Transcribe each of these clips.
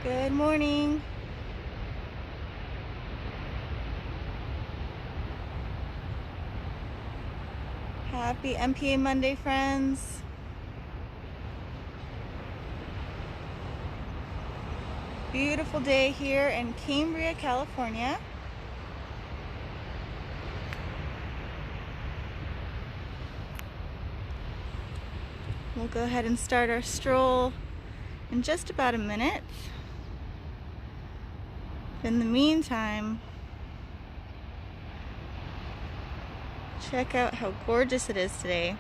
Good morning. Happy MPA Monday, friends. Beautiful day here in Cambria, California. We'll go ahead and start our stroll in just about a minute. In the meantime, check out how gorgeous it is today.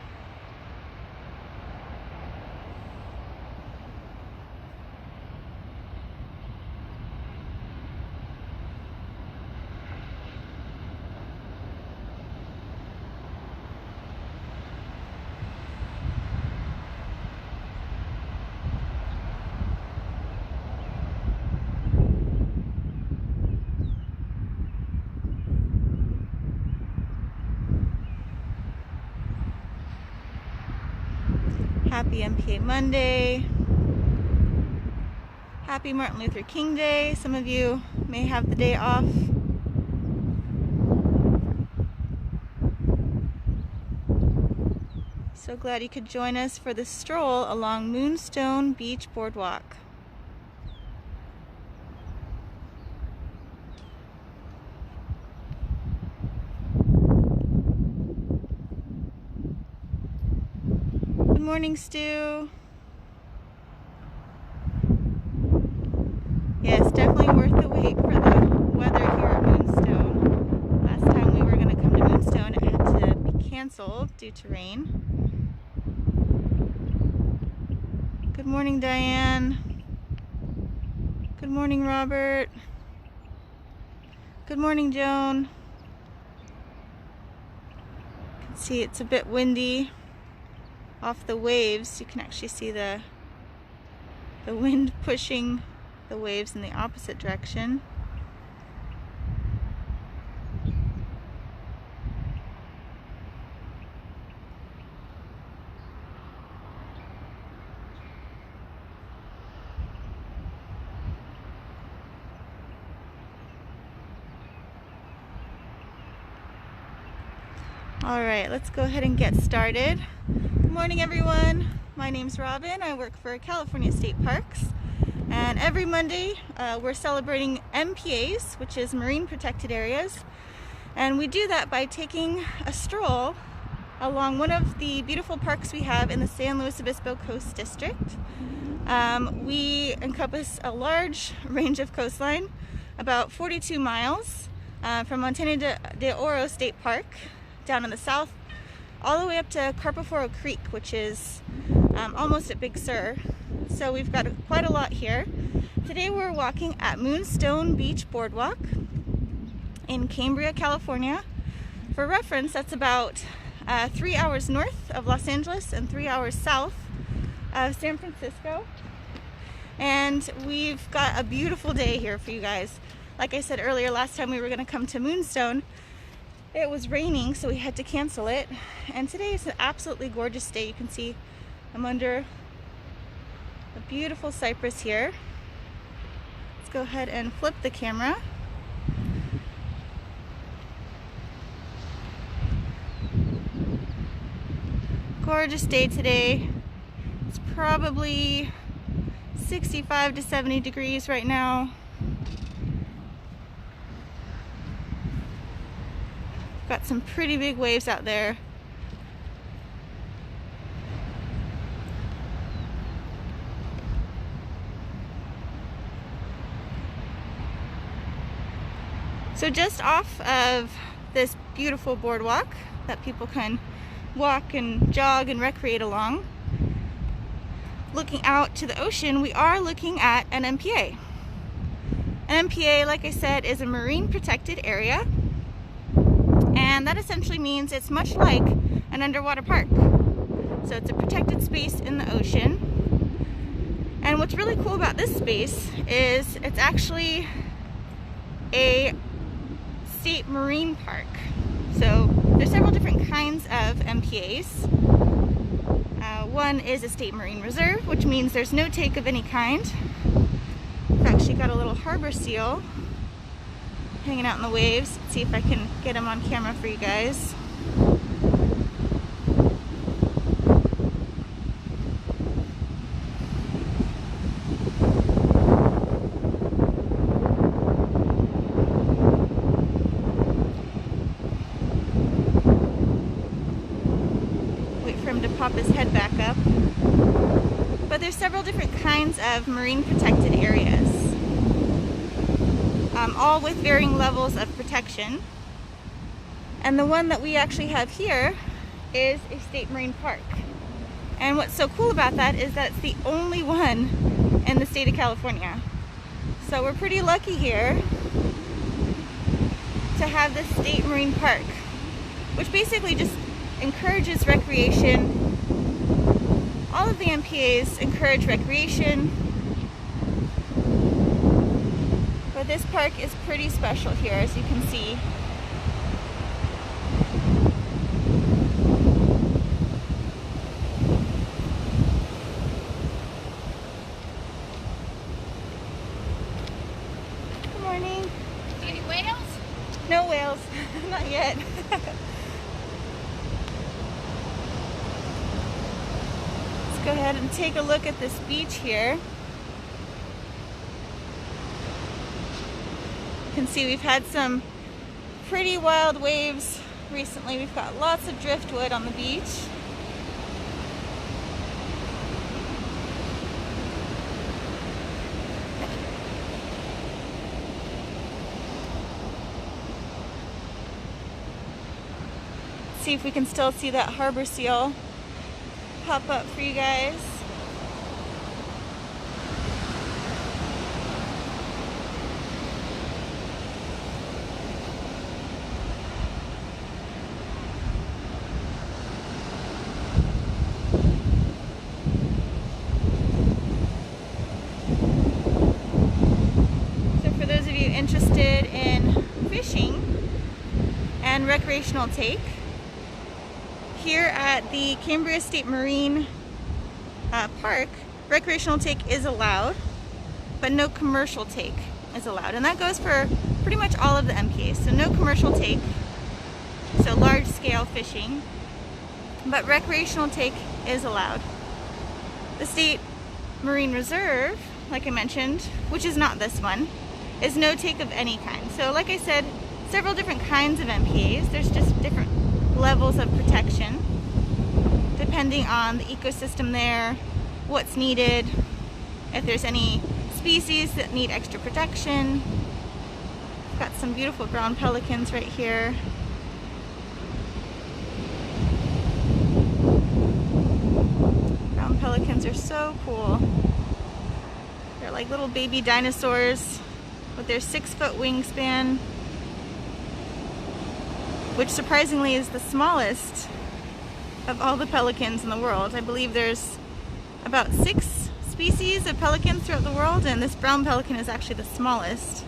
Happy MPA Monday. Happy Martin Luther King Day. Some of you may have the day off. So glad you could join us for the stroll along Moonstone Beach Boardwalk. Good morning, Stu. Yes, definitely worth the wait for the weather here at Moonstone. Last time we were going to come to Moonstone, it had to be canceled due to rain. Good morning, Diane. Good morning, Robert. Good morning, Joan. You can see it's a bit windy. Off the waves, you can actually see the wind pushing the waves in the opposite direction. All right, let's go ahead and get started. Good morning, everyone. My name's Robin. I work for California State Parks, and every Monday we're celebrating MPAs, which is Marine Protected Areas, and we do that by taking a stroll along one of the beautiful parks we have in the San Luis Obispo Coast District. We encompass a large range of coastline, about 42 miles from Montaña de Oro State Park down in the south, all the way up to Carpoforo Creek, which is almost at Big Sur. So we've got quite a lot here. Today we're walking at Moonstone Beach Boardwalk in Cambria, California. For reference, that's about 3 hours north of Los Angeles and 3 hours south of San Francisco. And we've got a beautiful day here for you guys. Like I said earlier, last time we were going to come to Moonstone, it was raining, so we had to cancel it. And today is an absolutely gorgeous day. You can see I'm under a beautiful cypress here. Let's go ahead and flip the camera. Gorgeous day today. It's probably 65 to 70 degrees right now. Got some pretty big waves out there. So just off of this beautiful boardwalk that people can walk and jog and recreate along, looking out to the ocean, we are looking at an MPA. An MPA, like I said, is a marine protected area. And that essentially means it's much like an underwater park. So it's a protected space in the ocean. And what's really cool about this space is it's actually a state marine park. So there's several different kinds of MPAs. One is a state marine reserve, which means there's no take of any kind. In fact, got a little harbor seal hanging out in the waves. Let's see if I can get him on camera for you guys. To pop his head back up. But there's several different kinds of marine protected areas, all with varying levels of protection. And the one that we actually have here is a state marine park. And what's so cool about that is that it's the only one in the state of California. So we're pretty lucky here to have this state marine park, which basically just encourages recreation. All of the MPAs encourage recreation, but this park is pretty special here, as you can see. Good morning. Any whales? No whales, not yet. Go ahead and take a look at this beach here. You can see we've had some pretty wild waves recently. We've got lots of driftwood on the beach. See if we can still see that harbor seal pop up for you guys. So for those of you interested in fishing and recreational take, here at the Cambria State Marine Park, recreational take is allowed, but no commercial take is allowed. And that goes for pretty much all of the MPAs. So no commercial take, so large scale fishing, but recreational take is allowed. The State Marine Reserve, like I mentioned, which is not this one, is no take of any kind. So like I said, several different kinds of MPAs. There's just different levels of protection depending on the ecosystem there, what's needed, if there's any species that need extra protection. Got some beautiful brown pelicans right here. Brown pelicans are so cool. They're like little baby dinosaurs with their 6-foot wingspan, which surprisingly is the smallest of all the pelicans in the world. I believe there's about 6 species of pelicans throughout the world, and this brown pelican is actually the smallest,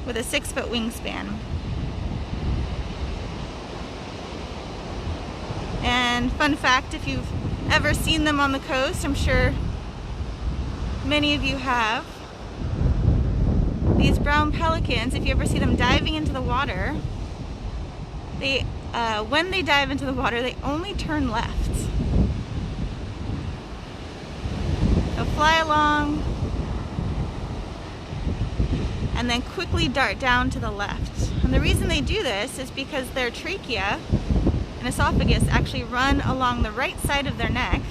with a 6-foot wingspan. And fun fact, if you've ever seen them on the coast, I'm sure many of you have, these brown pelicans, if you ever see them diving into the water, when they dive into the water, they only turn left. They'll fly along and then quickly dart down to the left. And the reason they do this is because their trachea and esophagus actually run along the right side of their neck,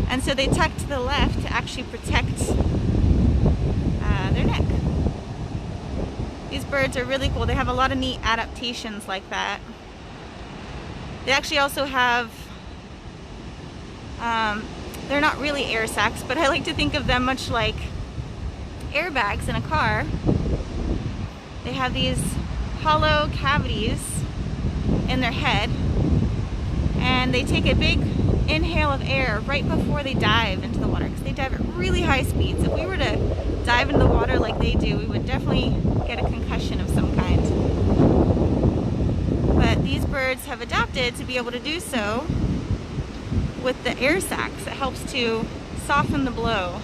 and so they tuck to the left to actually protect their neck. These birds are really cool. They have a lot of neat adaptations like that. They actually also have, they're not really air sacs, but I like to think of them much like airbags in a car. They have these hollow cavities in their head, and they take a big inhale of air right before they dive into the water, because they dive at really high speeds. If we were to dive into the water like they do, we would definitely get a concussion of some kind. But these birds have adapted to be able to do so with the air sacs. It helps to soften the blow.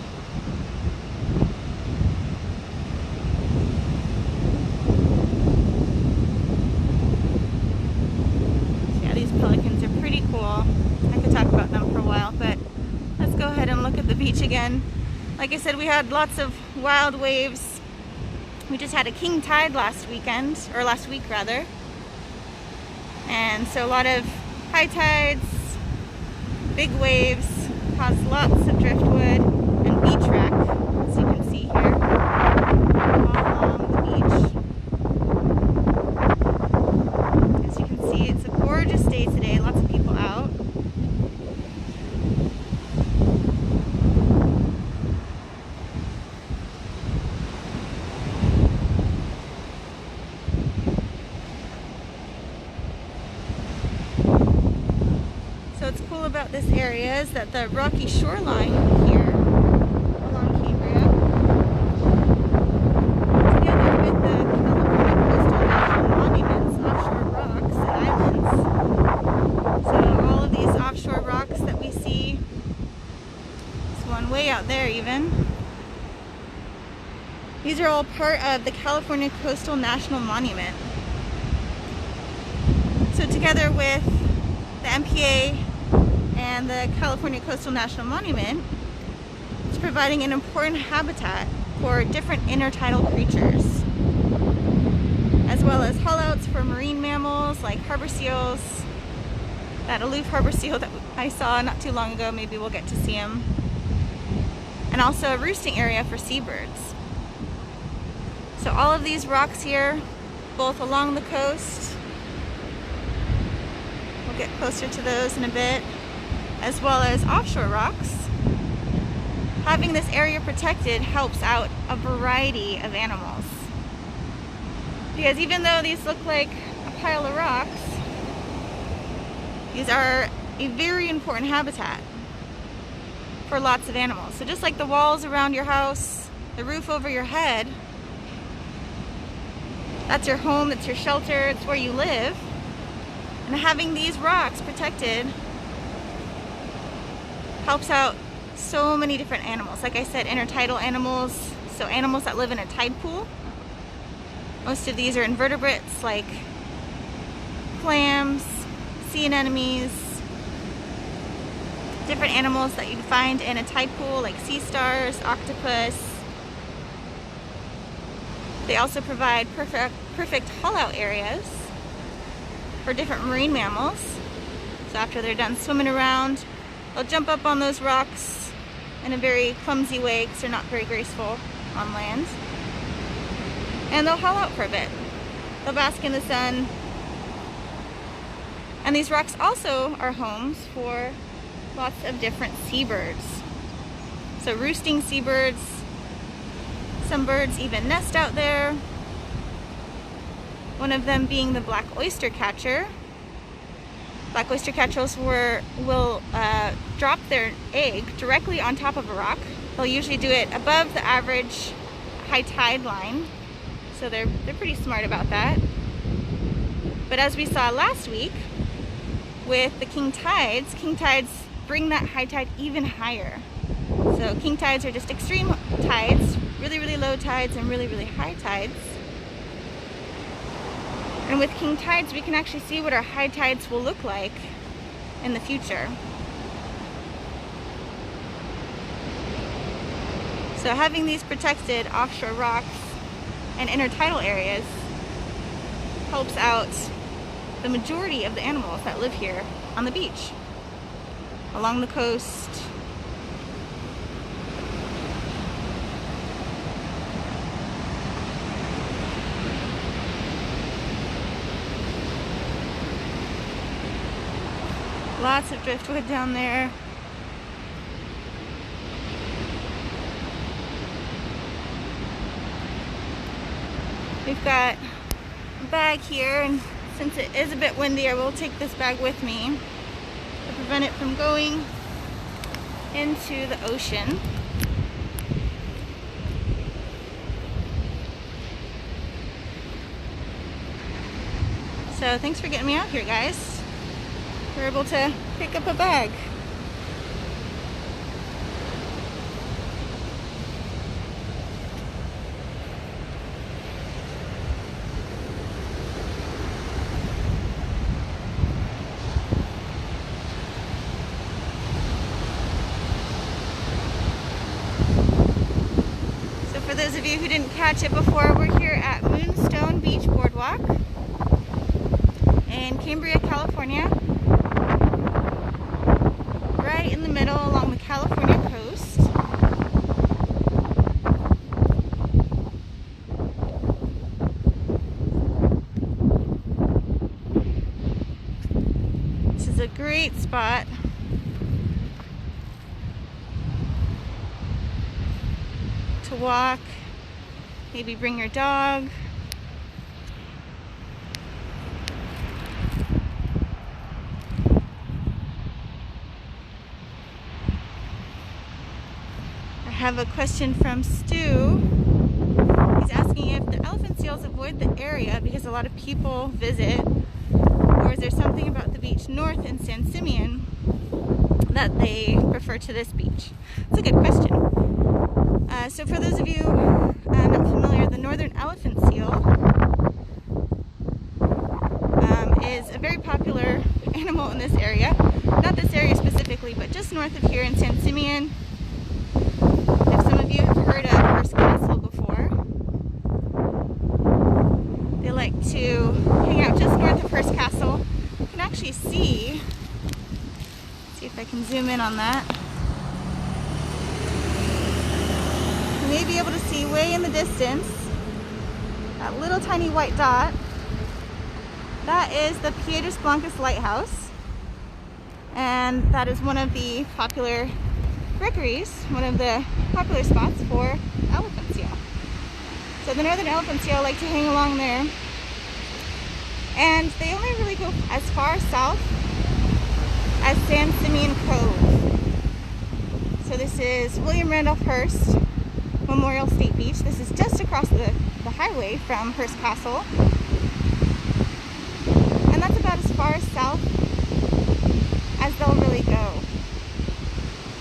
beach again. Like I said, we had lots of wild waves. We just had a king tide last week rather. And so a lot of high tides, big waves, caused lots of driftwood and beach wreck, as you can see here, all along the beach. As you can see, it's a gorgeous day today, lots of people out. What's cool about this area is that the rocky shoreline here along Cambria, together with the California coastal national monuments, offshore rocks and islands. So all of these offshore rocks that we see, there's one way out there even, these are all part of the California Coastal National Monument. So together with the MPA and the California Coastal National Monument, it's providing an important habitat for different intertidal creatures, as well as haulouts for marine mammals like harbor seals. That aloof harbor seal that I saw not too long ago, maybe we'll get to see him. And also a roosting area for seabirds. So all of these rocks here, both along the coast, we'll get closer to those in a bit, as well as offshore rocks. Having this area protected helps out a variety of animals. Because even though these look like a pile of rocks, these are a very important habitat for lots of animals. So just like the walls around your house, the roof over your head, that's your home, it's your shelter, it's where you live. And having these rocks protected helps out so many different animals. Like I said, intertidal animals, so animals that live in a tide pool. Most of these are invertebrates like clams, sea anemones, different animals that you'd find in a tide pool like sea stars, octopus. They also provide perfect haul-out areas for different marine mammals. So after they're done swimming around, they'll jump up on those rocks in a very clumsy way because they're not very graceful on land. And they'll haul out for a bit. They'll bask in the sun. And these rocks also are homes for lots of different seabirds. So roosting seabirds, some birds even nest out there. One of them being the black oyster catcher. Black oyster catchers will drop their egg directly on top of a rock. They'll usually do it above the average high tide line, so they're pretty smart about that. But as we saw last week with the king tides bring that high tide even higher. So king tides are just extreme tides, really, really low tides and really, really high tides. And with king tides, we can actually see what our high tides will look like in the future. So having these protected offshore rocks and intertidal areas helps out the majority of the animals that live here on the beach, along the coast. Lots of driftwood down there. We've got a bag here, and since it is a bit windy, I will take this bag with me to prevent it from going into the ocean. So thanks for getting me out here, guys. We're able to pick up a bag. those of you who didn't catch it before, we're here at Moonstone Beach Boardwalk in Cambria, California. Right in the middle along the California coast. This is a great spot to walk, maybe bring your dog. I have a question from Stu. He's asking if the elephant seals avoid the area because a lot of people visit, or is there something about the beach north in San Simeon that they prefer to this beach? It's a good question. So for those of you not familiar, the northern elephant seal is a very popular animal in this area. Not this area specifically, but just north of here in San Simeon. If some of you have heard of Hurst before, they like to hang out just north of Hurst Castle. You can actually see if I can zoom in on that. You may be able to see way in the distance that little tiny white dot. That is the Piedras Blancas Lighthouse, and that is one of the popular rookeries, one of the popular spots for elephant seal. So the northern elephant seal like to hang along there, and they only really go as far south as San Simeon Cove. So this is William Randolph Hurst Memorial State Beach. This is just across the highway from Hurst Castle, and that's about as far south as they'll really go.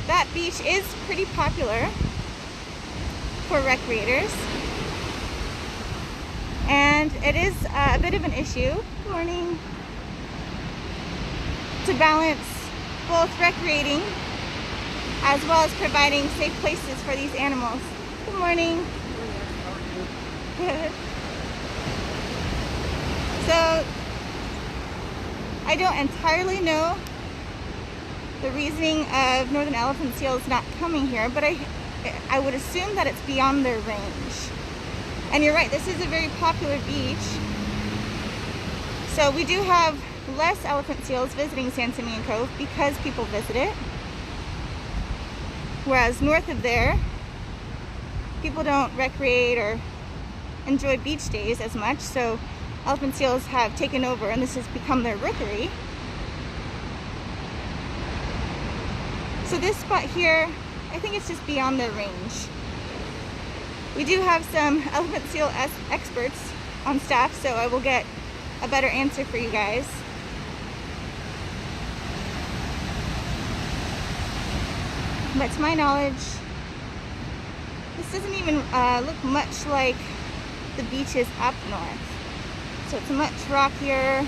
That beach is pretty popular for recreators, and it is a bit of an issue, good morning, to balance both recreating as well as providing safe places for these animals. Good morning. Good. So I don't entirely know the reasoning of northern elephant seals not coming here, but I would assume that it's beyond their range. And you're right, this is a very popular beach. So we do have less elephant seals visiting San Simeon Cove because people visit it. Whereas north of there, people don't recreate or enjoy beach days as much, so elephant seals have taken over and this has become their rookery. So this spot here, I think it's just beyond their range. We do have some elephant seal experts on staff, so I will get a better answer for you guys. But to my knowledge, this doesn't even look much like the beaches up north. So it's much rockier.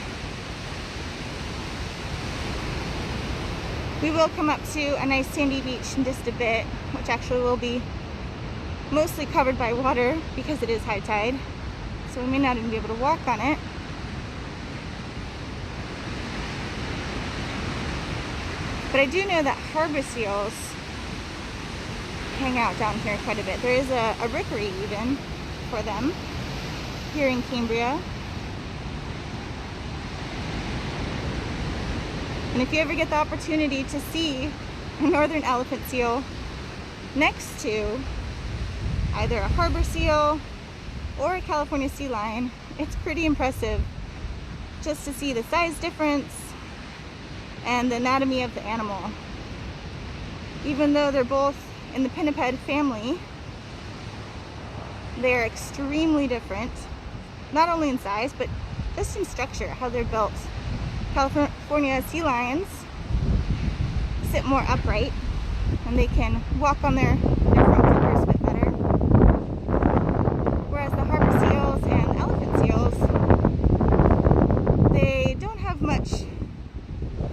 We will come up to a nice sandy beach in just a bit, which actually will be mostly covered by water because it is high tide. So we may not even be able to walk on it. But I do know that harbor seals hang out down here quite a bit. There is a rookery even for them here in Cambria. And if you ever get the opportunity to see a northern elephant seal next to either a harbor seal or a California sea lion, it's pretty impressive just to see the size difference and the anatomy of the animal. Even though they're both in the pinniped family, they're extremely different, not only in size, but just in structure, how they're built. California sea lions sit more upright, and they can walk on their front flippers a bit better. Whereas the harbor seals and elephant seals, they don't have much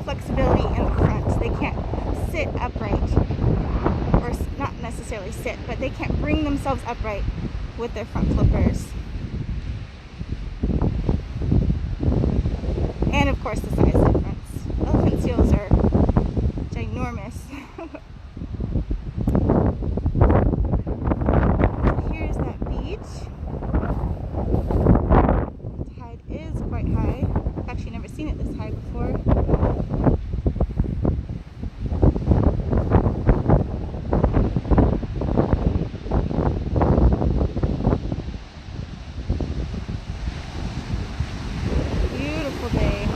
flexibility in the front. They can't sit upright, or not necessarily sit, but they can't bring themselves upright with their front flippers. And of course the size difference. Elephant seals are ginormous. Here's that beach. The tide is quite high. I've actually never seen it this high before. Beautiful day.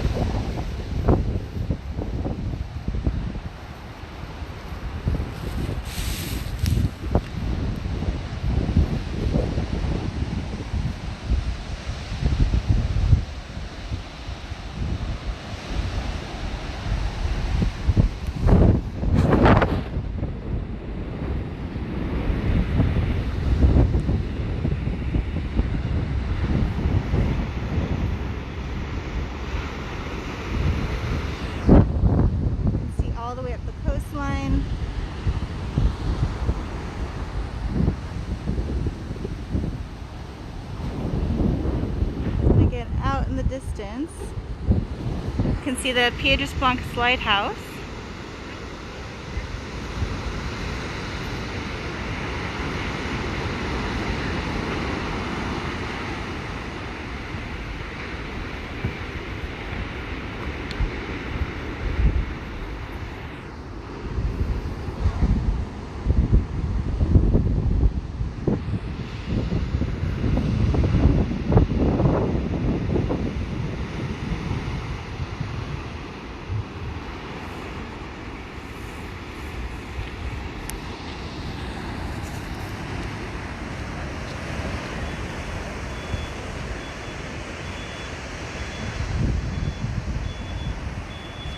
All the way up the coastline. And again, out in the distance, you can see the Piedras Blancas Lighthouse.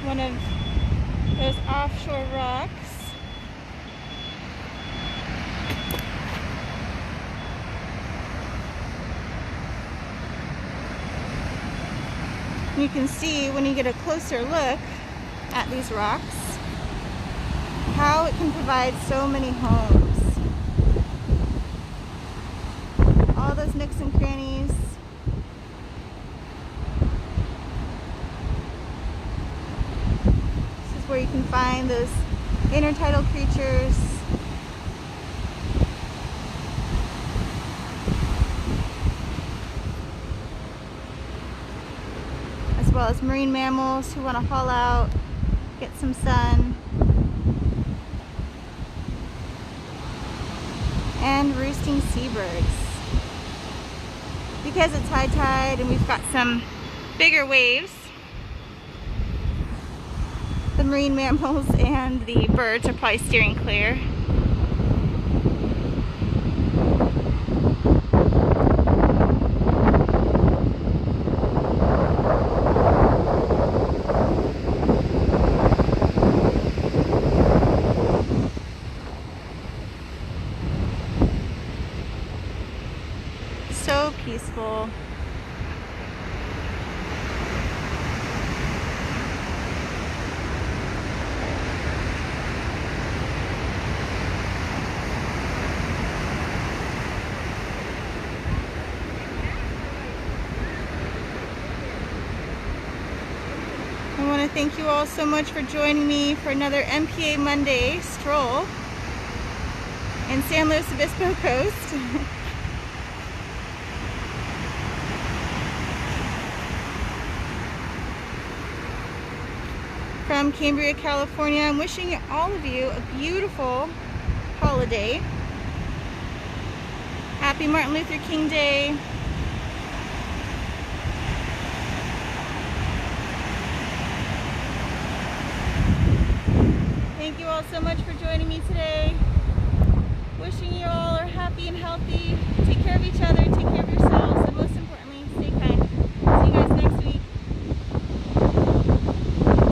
One of those offshore rocks. You can see when you get a closer look at these rocks how it can provide so many homes. All those nooks and crannies. Where you can find those intertidal creatures, as well as marine mammals who want to haul out, get some sun, and roosting seabirds. Because it's high tide and we've got some bigger waves, the marine mammals and the birds are probably steering clear. So peaceful. I want to thank you all so much for joining me for another MPA Monday stroll in San Luis Obispo Coast. From Cambria, California, I'm wishing all of you a beautiful holiday. Happy Martin Luther King Day. Thank you all so much for joining me today. Wishing you all are happy and healthy. Take care of each other, take care of yourselves.